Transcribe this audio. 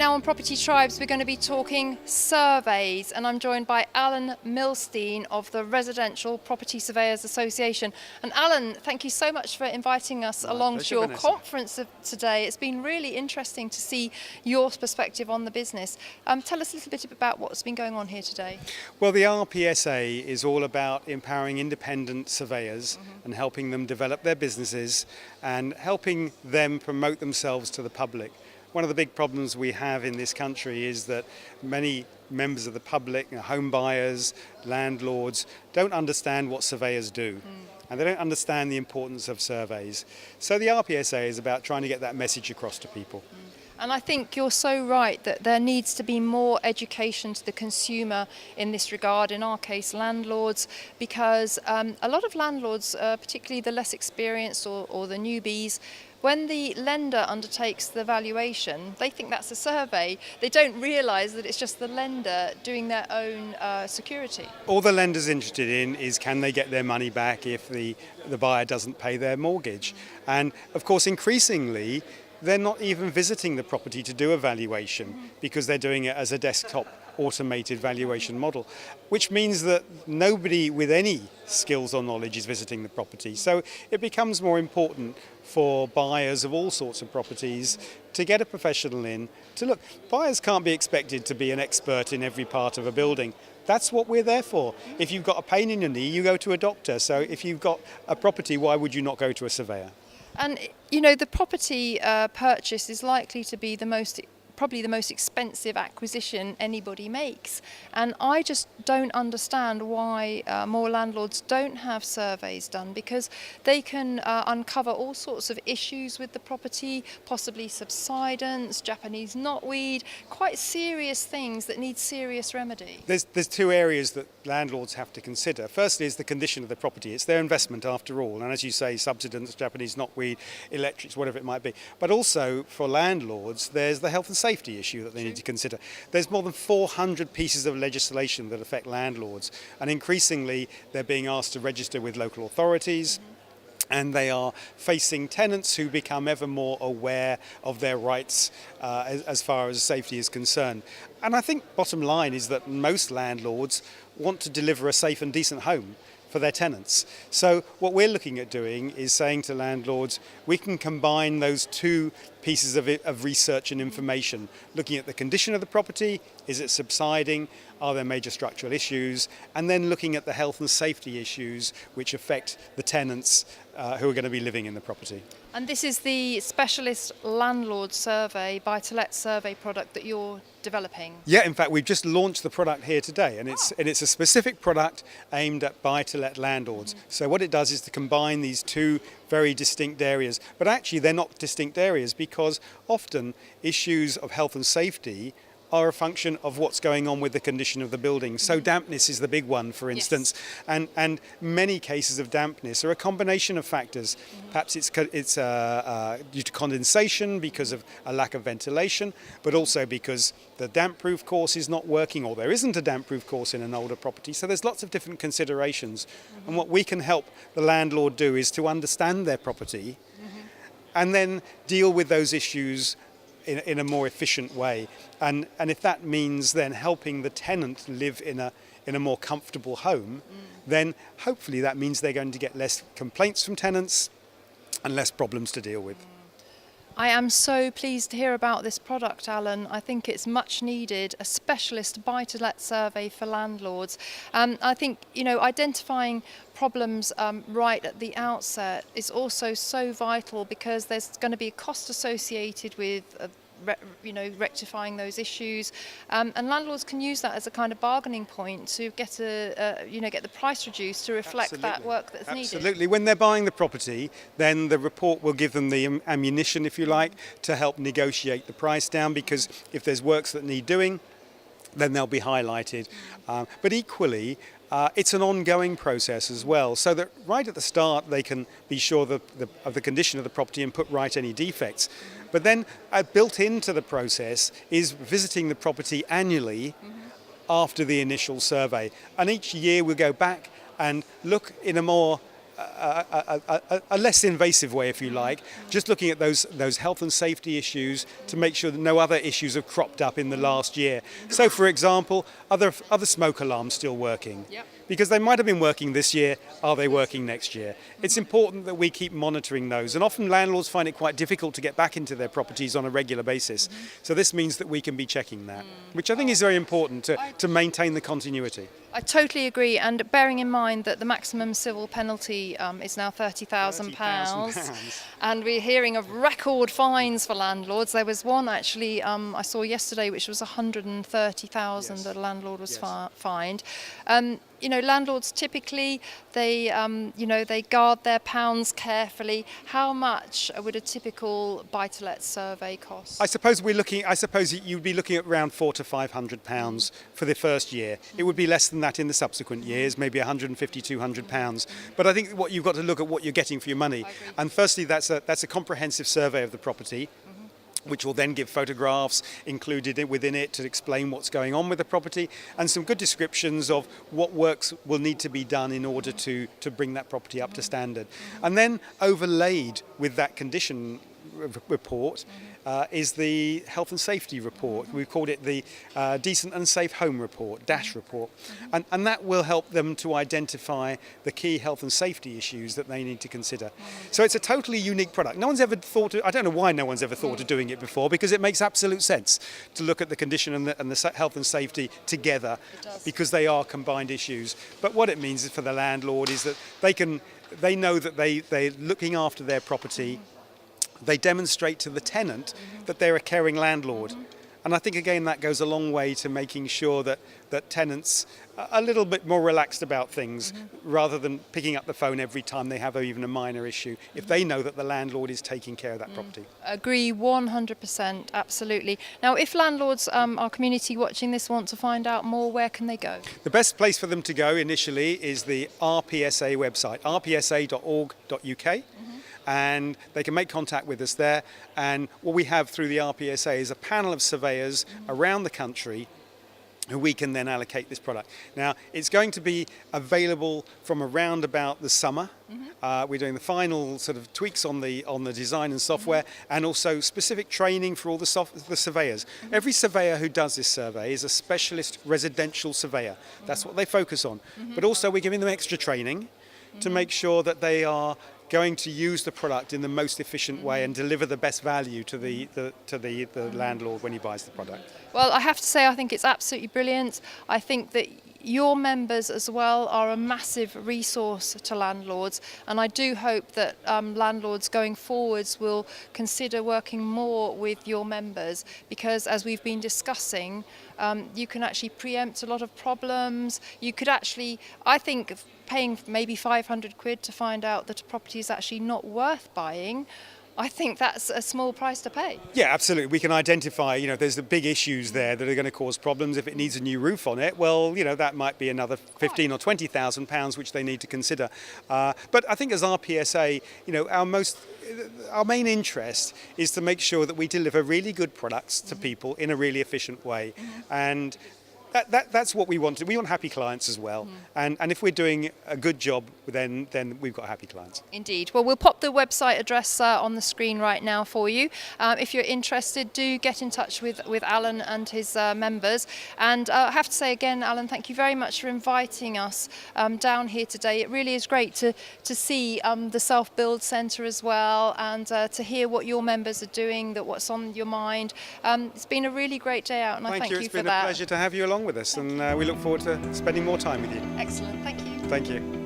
now on Property Tribes, we're going to be talking surveys, and I'm joined by Alan Milstein of the Residential Property Surveyors Association. And Alan, thank you so much for inviting us along to your conference today. It's been really interesting to see your perspective on the business. Tell us a little bit about what's been going on here today. Well, the RPSA is all about empowering independent surveyors and helping them develop their businesses and helping them promote themselves to the public. One of the big problems we have in this country is that many members of the public, home buyers, landlords, don't understand what surveyors do. And they don't understand the importance of surveys. So the RPSA is about trying to get that message across to people. And I think you're so right that there needs to be more education to the consumer in this regard, in our case landlords, because a lot of landlords, particularly the less experienced or the newbies, when the lender undertakes the valuation, they think that's a survey. They don't realise that it's just the lender doing their own security. All the lender's interested in is can they get their money back if the buyer doesn't pay their mortgage. And of course, increasingly, they're not even visiting the property to do a valuation because they're doing it as a desktop automated valuation model, which means that nobody with any skills or knowledge is visiting the property. So it becomes more important for buyers of all sorts of properties to get a professional in to look. Buyers can't be expected to be an expert in every part of a building. That's what we're there for. If you've got a pain in your knee, you go to a doctor. So if you've got a property, why would you not go to a surveyor? And you know, the property purchase is likely to be probably the most expensive acquisition anybody makes, and I just don't understand why more landlords don't have surveys done, because they can uncover all sorts of issues with the property, possibly subsidence, Japanese knotweed, quite serious things that need serious remedy. There's two areas that landlords have to consider. Firstly is the condition of the property. It's their investment after all, and as you say, subsidence, Japanese knotweed, electrics, whatever it might be. But also for landlords, there's the health and safety issue that they need to consider. There's more than 400 pieces of legislation that affect landlords, and increasingly they're being asked to register with local authorities. And they are facing tenants who become ever more aware of their rights as far as safety is concerned. And I think bottom line is that most landlords want to deliver a safe and decent home for their tenants. So what we're looking at doing is saying to landlords, we can combine those two pieces of research and information, looking at the condition of the property, is it subsiding, are there major structural issues, and then looking at the health and safety issues which affect the tenants who are going to be living in the property. And this is the specialist landlord survey, buy-to-let survey product that you're developing? Yeah, in fact, we've just launched the product here today, and it's a specific product aimed at buy-to-let landlords. So what it does is to combine these two very distinct areas, but actually they're not distinct areas because often issues of health and safety are a function of what's going on with the condition of the building. So dampness is the big one, for instance, yes. and many cases of dampness are a combination of factors. Perhaps it's due to condensation because of a lack of ventilation, but also because the damp-proof course is not working, or there isn't a damp-proof course in an older property. So there's lots of different considerations. And what we can help the landlord do is to understand their property and then deal with those issues in a more efficient way, and if that means then helping the tenant live in a more comfortable home, then hopefully that means they're going to get less complaints from tenants and less problems to deal with. I am so pleased to hear about this product, Alan. I think it's much needed, a specialist buy-to-let survey for landlords. I think, you know, identifying problems right at the outset is also so vital, because there's going to be a cost associated with rectifying those issues, and landlords can use that as a kind of bargaining point to get get the price reduced to reflect that work that's needed. Absolutely. When they're buying the property, then the report will give them the ammunition, if you like, to help negotiate the price down, because if there's works that need doing, then they'll be highlighted. But equally, it's an ongoing process as well, so that right at the start they can be sure of the condition of the property and put right any defects. But then built into the process is visiting the property annually after the initial survey. And each year we'll go back and look in a more a less invasive way, if you like, just looking at those health and safety issues to make sure that no other issues have cropped up in the last year. So, for example, other smoke alarms still working? Yep. Because they might have been working this year, are they working next year? It's important that we keep monitoring those, and often landlords find it quite difficult to get back into their properties on a regular basis. So this means that we can be checking that, which I think is very important to maintain the continuity. I totally agree, and bearing in mind that the maximum civil penalty is now £30,000, £30,000. and we're hearing of record fines for landlords. There was one actually I saw yesterday, which was 130,000 Yes. that a landlord was Yes. fined. You know, landlords typically they they guard their pounds carefully. How much would a typical buy-to-let survey cost? I suppose you'd be looking at around £400 to £500 for the first year. It would be less than that in the subsequent years, maybe £150, £200. But I think what you've got to look at what you're getting for your money. I agree. And firstly, that's a comprehensive survey of the property, which will then give photographs included within it to explain what's going on with the property, and some good descriptions of what works will need to be done in order to bring that property up to standard. And then overlaid with that condition report is the health and safety report. We've called it the Decent and Safe Home Report, DASH report. And that will help them to identify the key health and safety issues that they need to consider. So it's a totally unique product. No one's ever thought I don't know why no one's ever thought of doing it before, because it makes absolute sense to look at the condition and the health and safety together, because they are combined issues. But what it means for the landlord is that they know that they're looking after their property. They demonstrate to the tenant that they're a caring landlord. And I think, again, that goes a long way to making sure that tenants are a little bit more relaxed about things, rather than picking up the phone every time they have even a minor issue, if they know that the landlord is taking care of that property. Agree 100%, absolutely. Now, if landlords, our community watching this, want to find out more, where can they go? The best place for them to go initially is the RPSA website, rpsa.org.uk. And they can make contact with us there. And what we have through the RPSA is a panel of surveyors around the country who we can then allocate this product. Now, it's going to be available from around about the summer. We're doing the final sort of tweaks on the design and software, and also specific training for all the surveyors. Every surveyor who does this survey is a specialist residential surveyor. That's what they focus on. But also we're giving them extra training to make sure that they are going to use the product in the most efficient way and deliver the best value to the landlord when he buys the product. Well, I have to say, I think it's absolutely brilliant. I think that your members as well are a massive resource to landlords, and I do hope that landlords going forwards will consider working more with your members, because as we've been discussing, you can actually preempt a lot of problems. You could actually, I think, paying maybe 500 quid to find out that a property is actually not worth buying, I think that's a small price to pay. Yeah, absolutely. We can identify, there's the big issues there that are going to cause problems. If it needs a new roof on it, well, that might be another £15,000 or £20,000 which they need to consider. But I think as RPSA, our main interest is to make sure that we deliver really good products to people in a really efficient way. And that's what we want. We want happy clients as well. And if we're doing a good job, then we've got happy clients. Indeed. Well, we'll pop the website address on the screen right now for you. If you're interested, do get in touch with Alan and his members. And I have to say again, Alan, thank you very much for inviting us down here today. It really is great to see the Self-Build Centre as well, and to hear what your members are doing, what's on your mind. It's been a really great day out, and I thank you for that. It's been a pleasure to have you along with us, and we look forward to spending more time with you. Excellent. Thank you. Thank you.